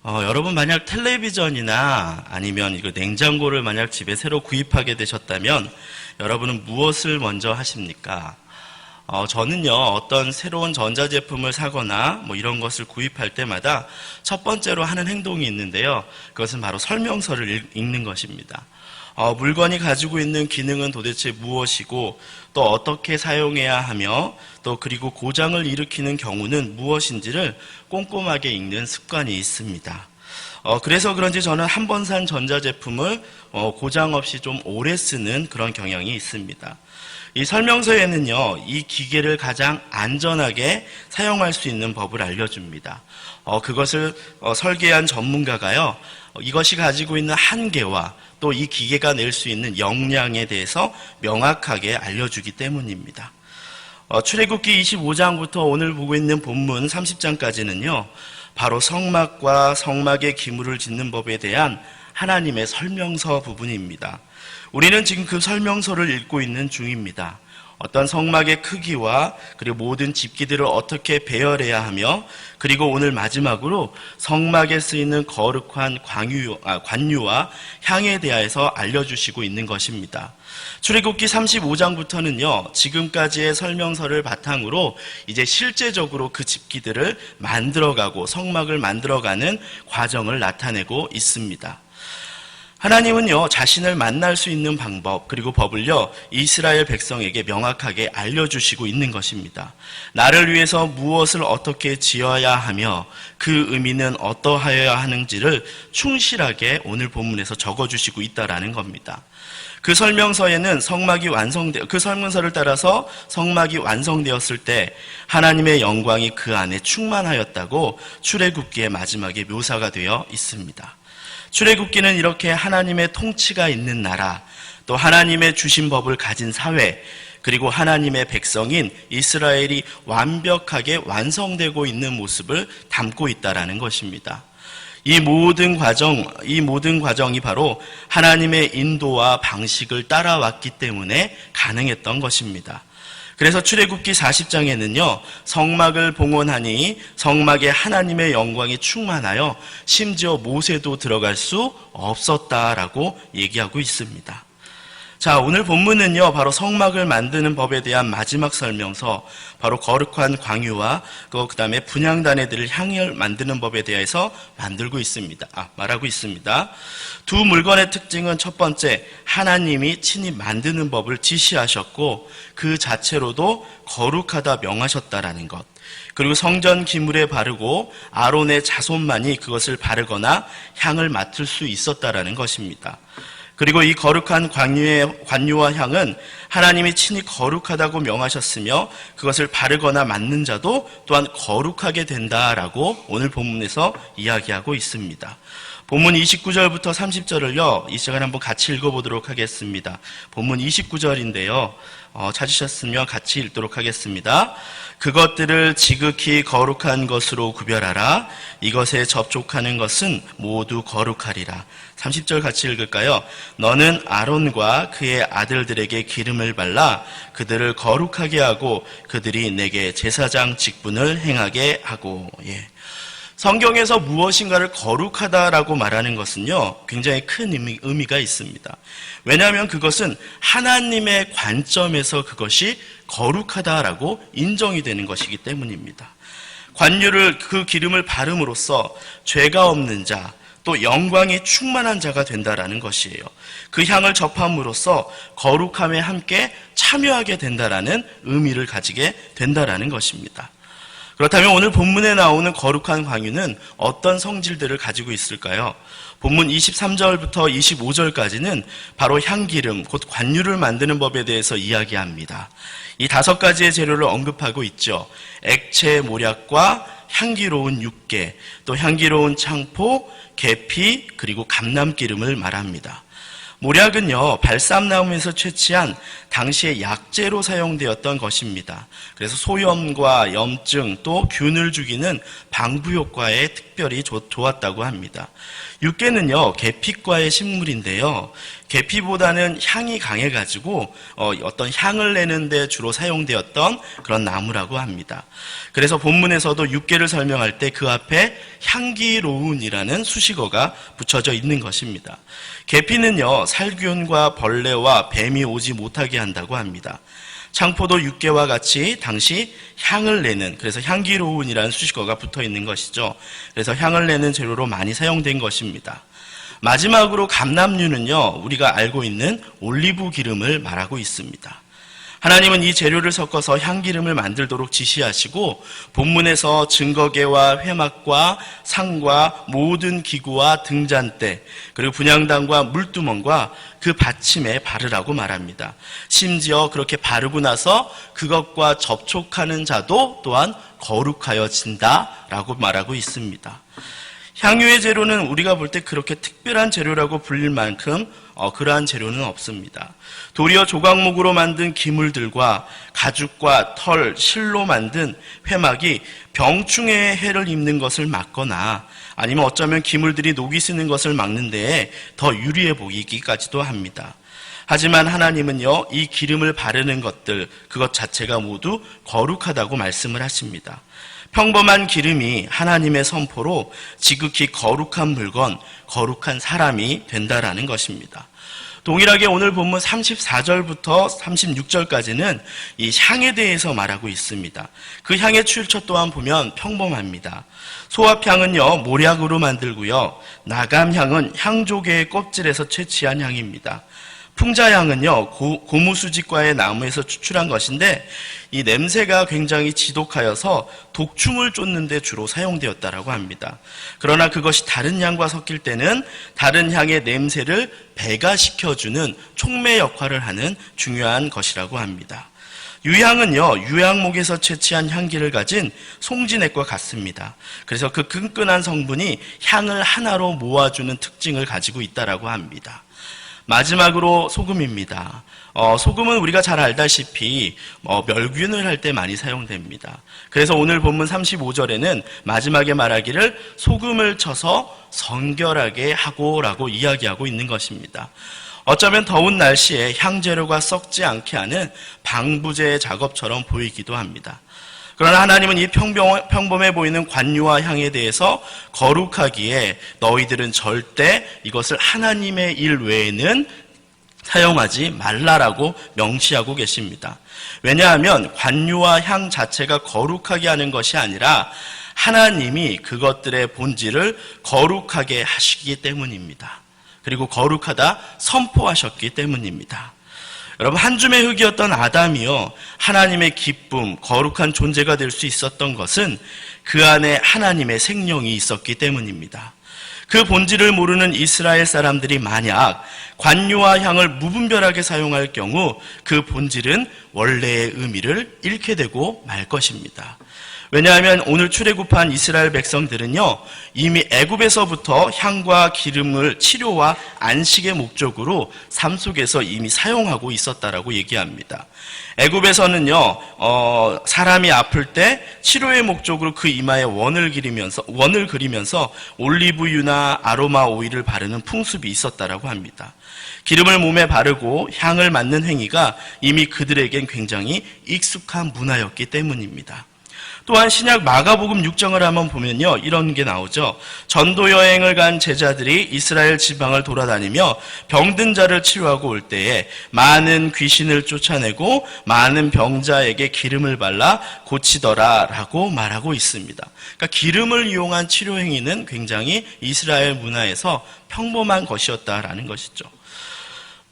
여러분 만약 텔레비전이나 아니면 이거 냉장고를 만약 집에 새로 구입하게 되셨다면 여러분은 무엇을 먼저 하십니까? 저는요, 어떤 새로운 전자제품을 사거나 뭐 이런 것을 구입할 때마다 첫 번째로 하는 행동이 있는데요. 그것은 바로 설명서를 읽는 것입니다. 물건이 가지고 있는 기능은 도대체 무엇이고 또 어떻게 사용해야 하며 또 그리고 고장을 일으키는 경우는 무엇인지를 꼼꼼하게 읽는 습관이 있습니다. 그래서 그런지 저는 한 번 산 전자제품을 고장 없이 좀 오래 쓰는 그런 경향이 있습니다. 이 설명서에는요, 이 기계를 가장 안전하게 사용할 수 있는 법을 알려줍니다. 그것을 설계한 전문가가요, 이것이 가지고 있는 한계와 또 이 기계가 낼 수 있는 역량에 대해서 명확하게 알려주기 때문입니다. 출애굽기 25장부터 오늘 보고 있는 본문 30장까지는요, 바로 성막과 성막의 기물을 짓는 법에 대한 하나님의 설명서 부분입니다. 우리는 지금 그 설명서를 읽고 있는 중입니다. 어떤 성막의 크기와 그리고 모든 집기들을 어떻게 배열해야 하며 그리고 오늘 마지막으로 성막에 쓰이는 거룩한 관유와 향에 대하여서 알려주시고 있는 것입니다. 출애굽기 35장부터는요, 지금까지의 설명서를 바탕으로 이제 실제적으로 그 집기들을 만들어가고 성막을 만들어가는 과정을 나타내고 있습니다. 하나님은요, 자신을 만날 수 있는 방법 그리고 법을요, 이스라엘 백성에게 명확하게 알려주시고 있는 것입니다. 나를 위해서 무엇을 어떻게 지어야 하며 그 의미는 어떠하여야 하는지를 충실하게 오늘 본문에서 적어주시고 있다라는 겁니다. 그 설명서에는 그 설명서를 따라서 성막이 완성되었을 때 하나님의 영광이 그 안에 충만하였다고 출애굽기의 마지막에 묘사가 되어 있습니다. 출애굽기는 이렇게 하나님의 통치가 있는 나라, 또 하나님의 주신 법을 가진 사회, 그리고 하나님의 백성인 이스라엘이 완벽하게 완성되고 있는 모습을 담고 있다라는 것입니다. 이 모든 과정이 바로 하나님의 인도와 방식을 따라왔기 때문에 가능했던 것입니다. 그래서 출애굽기 40장에는요, 성막을 봉헌하니 성막에 하나님의 영광이 충만하여 심지어 모세도 들어갈 수 없었다라고 얘기하고 있습니다. 자, 오늘 본문은요, 바로 성막을 만드는 법에 대한 마지막 설명서, 바로 거룩한 광유와 그 다음에 분향단에들을 향을 만드는 법에 대해서 말하고 있습니다. 두 물건의 특징은 첫 번째, 하나님이 친히 만드는 법을 지시하셨고 그 자체로도 거룩하다 명하셨다라는 것. 그리고 성전 기물에 바르고 아론의 자손만이 그것을 바르거나 향을 맡을 수 있었다라는 것입니다. 그리고 이 거룩한 관유와 향은 하나님이 친히 거룩하다고 명하셨으며 그것을 바르거나 맡는 자도 또한 거룩하게 된다라고 오늘 본문에서 이야기하고 있습니다. 본문 29절부터 30절을요, 이 시간에 한번 같이 읽어보도록 하겠습니다. 본문 29절인데요, 찾으셨으면 같이 읽도록 하겠습니다. 그것들을 지극히 거룩한 것으로 구별하라. 이것에 접촉하는 것은 모두 거룩하리라. 30절 같이 읽을까요? 너는 아론과 그의 아들들에게 기름을 발라 그들을 거룩하게 하고 그들이 내게 제사장 직분을 행하게 하고. 성경에서 무엇인가를 거룩하다라고 말하는 것은요, 굉장히 큰 의미가 있습니다. 왜냐하면 그것은 하나님의 관점에서 그것이 거룩하다라고 인정이 되는 것이기 때문입니다. 그 기름을 바름으로써 죄가 없는 자, 또 영광이 충만한 자가 된다라는 것이에요. 그 향을 접함으로써 거룩함에 함께 참여하게 된다라는 의미를 가지게 된다라는 것입니다. 그렇다면 오늘 본문에 나오는 거룩한 광유는 어떤 성질들을 가지고 있을까요? 본문 23절부터 25절까지는 바로 향기름, 곧 관유를 만드는 법에 대해서 이야기합니다. 이 5가지의 재료를 언급하고 있죠. 액체 모략과 향기로운 육개, 또 향기로운 창포, 계피, 그리고 감람기름을 말합니다. 모략은요, 발삼나무에서 채취한 당시의 약재로 사용되었던 것입니다. 그래서 소염과 염증 또 균을 죽이는 방부 효과에 특별히 좋았다고 합니다. 육개는요, 계피과의 식물인데요. 계피보다는 향이 강해가지고 어떤 향을 내는데 주로 사용되었던 그런 나무라고 합니다. 그래서 본문에서도 육개를 설명할 때 그 앞에 향기로운이라는 수식어가 붙여져 있는 것입니다. 계피는요, 살균과 벌레와 뱀이 오지 못하게 한다고 합니다. 창포도 육개와 같이 당시 향을 내는, 그래서 향기로운이라는 수식어가 붙어 있는 것이죠. 그래서 향을 내는 재료로 많이 사용된 것입니다. 마지막으로 감람류는요, 우리가 알고 있는 올리브 기름을 말하고 있습니다. 하나님은 이 재료를 섞어서 향기름을 만들도록 지시하시고 본문에서 증거계와 회막과 상과 모든 기구와 등잔대 그리고 분향단과 물두멍과 그 받침에 바르라고 말합니다. 심지어 그렇게 바르고 나서 그것과 접촉하는 자도 또한 거룩하여진다라고 말하고 있습니다. 향유의 재료는 우리가 볼 때 그렇게 특별한 재료라고 불릴 만큼 그러한 재료는 없습니다. 도리어 조각목으로 만든 기물들과 가죽과 털, 실로 만든 회막이 병충해의 해를 입는 것을 막거나 아니면 어쩌면 기물들이 녹이 쓰는 것을 막는 데에 더 유리해 보이기까지도 합니다. 하지만 하나님은요, 이 기름을 바르는 것들, 그것 자체가 모두 거룩하다고 말씀을 하십니다. 평범한 기름이 하나님의 선포로 지극히 거룩한 물건, 거룩한 사람이 된다라는 것입니다. 동일하게 오늘 본문 34절부터 36절까지는 이 향에 대해서 말하고 있습니다. 그 향의 출처 또한 보면 평범합니다. 소합향은요, 모략으로 만들고요. 나감향은 향조개의 껍질에서 채취한 향입니다. 풍자향은요, 고무수직과의 나무에서 추출한 것인데 이 냄새가 굉장히 지독하여서 독충을 쫓는 데 주로 사용되었다라고 합니다. 그러나 그것이 다른 향과 섞일 때는 다른 향의 냄새를 배가시켜주는 촉매 역할을 하는 중요한 것이라고 합니다. 유향은요, 유향목에서 채취한 향기를 가진 송진액과 같습니다. 그래서 그 끈끈한 성분이 향을 하나로 모아주는 특징을 가지고 있다라고 합니다. 마지막으로 소금입니다. 소금은 우리가 잘 알다시피 멸균을 할 때 많이 사용됩니다. 그래서 오늘 본문 35절에는 마지막에 말하기를 소금을 쳐서 성결하게 하고라고 이야기하고 있는 것입니다. 어쩌면 더운 날씨에 향재료가 썩지 않게 하는 방부제 작업처럼 보이기도 합니다. 그러나 하나님은 이 평범해 보이는 관유와 향에 대해서 거룩하기에 너희들은 절대 이것을 하나님의 일 외에는 사용하지 말라라고 명시하고 계십니다. 왜냐하면 관유와 향 자체가 거룩하게 하는 것이 아니라 하나님이 그것들의 본질을 거룩하게 하시기 때문입니다. 그리고 거룩하다 선포하셨기 때문입니다. 여러분, 한 줌의 흙이었던 아담이요, 하나님의 기쁨, 거룩한 존재가 될 수 있었던 것은 그 안에 하나님의 생명이 있었기 때문입니다. 그 본질을 모르는 이스라엘 사람들이 만약 관유와 향을 무분별하게 사용할 경우 그 본질은 원래의 의미를 잃게 되고 말 것입니다. 왜냐하면 오늘 출애굽한 이스라엘 백성들은요, 이미 애굽에서부터 향과 기름을 치료와 안식의 목적으로 삶 속에서 이미 사용하고 있었다라고 얘기합니다. 애굽에서는요, 사람이 아플 때 치료의 목적으로 그 이마에 원을 그리면서 올리브유나 아로마 오일을 바르는 풍습이 있었다라고 합니다. 기름을 몸에 바르고 향을 맡는 행위가 이미 그들에겐 굉장히 익숙한 문화였기 때문입니다. 또한 신약 마가복음 6장을 한번 보면요, 이런 게 나오죠. 전도 여행을 간 제자들이 이스라엘 지방을 돌아다니며 병든 자를 치료하고 올 때에 많은 귀신을 쫓아내고 많은 병자에게 기름을 발라 고치더라라고 말하고 있습니다. 그러니까 기름을 이용한 치료 행위는 굉장히 이스라엘 문화에서 평범한 것이었다라는 것이죠.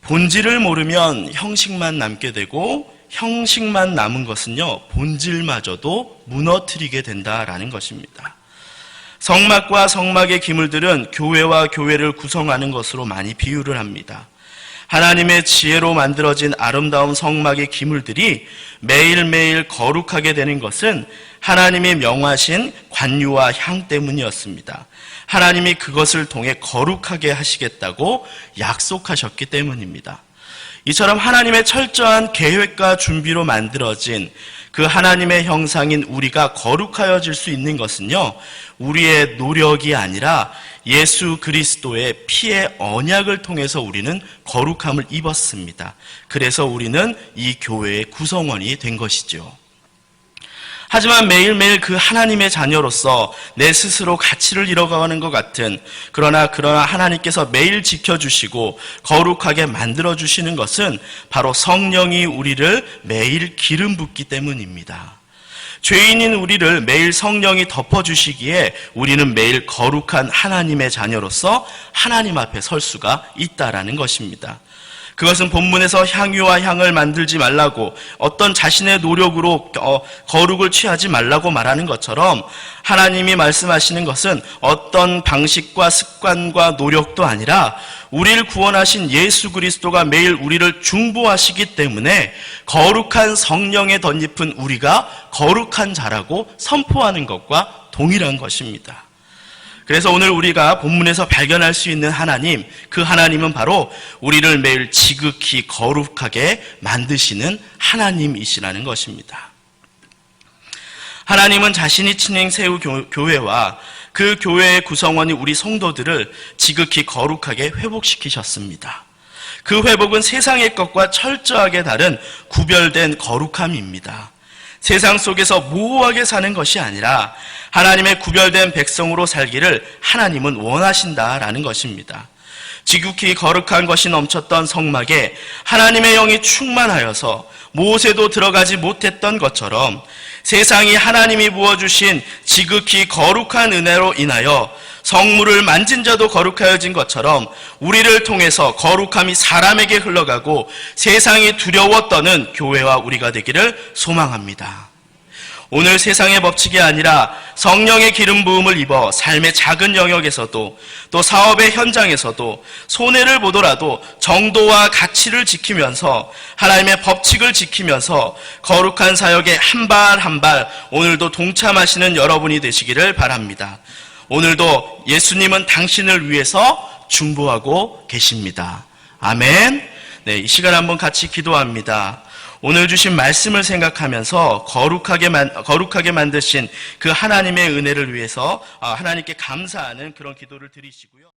본질을 모르면 형식만 남게 되고 형식만 남은 것은요, 본질마저도 무너뜨리게 된다라는 것입니다. 성막과 성막의 기물들은 교회와 교회를 구성하는 것으로 많이 비유를 합니다. 하나님의 지혜로 만들어진 아름다운 성막의 기물들이 매일매일 거룩하게 되는 것은 하나님의 명하신 관유와 향 때문이었습니다. 하나님이 그것을 통해 거룩하게 하시겠다고 약속하셨기 때문입니다. 이처럼 하나님의 철저한 계획과 준비로 만들어진 그 하나님의 형상인 우리가 거룩하여질 수 있는 것은요, 우리의 노력이 아니라 예수 그리스도의 피의 언약을 통해서 우리는 거룩함을 입었습니다. 그래서 우리는 이 교회의 구성원이 된 것이죠. 하지만 매일매일 그 하나님의 자녀로서 내 스스로 가치를 잃어가는 것 같은 그러나 하나님께서 매일 지켜주시고 거룩하게 만들어주시는 것은 바로 성령이 우리를 매일 기름 붓기 때문입니다. 죄인인 우리를 매일 성령이 덮어주시기에 우리는 매일 거룩한 하나님의 자녀로서 하나님 앞에 설 수가 있다라는 것입니다. 그것은 본문에서 향유와 향을 만들지 말라고 어떤 자신의 노력으로 거룩을 취하지 말라고 말하는 것처럼 하나님이 말씀하시는 것은 어떤 방식과 습관과 노력도 아니라 우리를 구원하신 예수 그리스도가 매일 우리를 중보하시기 때문에 거룩한 성령에 덧입은 우리가 거룩한 자라고 선포하는 것과 동일한 것입니다. 그래서 오늘 우리가 본문에서 발견할 수 있는 하나님, 그 하나님은 바로 우리를 매일 지극히 거룩하게 만드시는 하나님이시라는 것입니다. 하나님은 자신이 친행 세우 교회와 그 교회의 구성원이 우리 성도들을 지극히 거룩하게 회복시키셨습니다. 그 회복은 세상의 것과 철저하게 다른 구별된 거룩함입니다. 세상 속에서 모호하게 사는 것이 아니라 하나님의 구별된 백성으로 살기를 하나님은 원하신다라는 것입니다. 지극히 거룩한 것이 넘쳤던 성막에 하나님의 영이 충만하여서 모세도 들어가지 못했던 것처럼 세상이 하나님이 부어주신 지극히 거룩한 은혜로 인하여 성물을 만진 자도 거룩하여진 것처럼 우리를 통해서 거룩함이 사람에게 흘러가고 세상이 두려워 떠는 교회와 우리가 되기를 소망합니다. 오늘 세상의 법칙이 아니라 성령의 기름 부음을 입어 삶의 작은 영역에서도 또 사업의 현장에서도 손해를 보더라도 정도와 가치를 지키면서 하나님의 법칙을 지키면서 거룩한 사역에 한 발 한 발 오늘도 동참하시는 여러분이 되시기를 바랍니다. 오늘도 예수님은 당신을 위해서 중보하고 계십니다. 아멘. 네, 이 시간 한번 같이 기도합니다. 오늘 주신 말씀을 생각하면서 거룩하게 만드신 그 하나님의 은혜를 위해서 하나님께 감사하는 그런 기도를 드리시고요.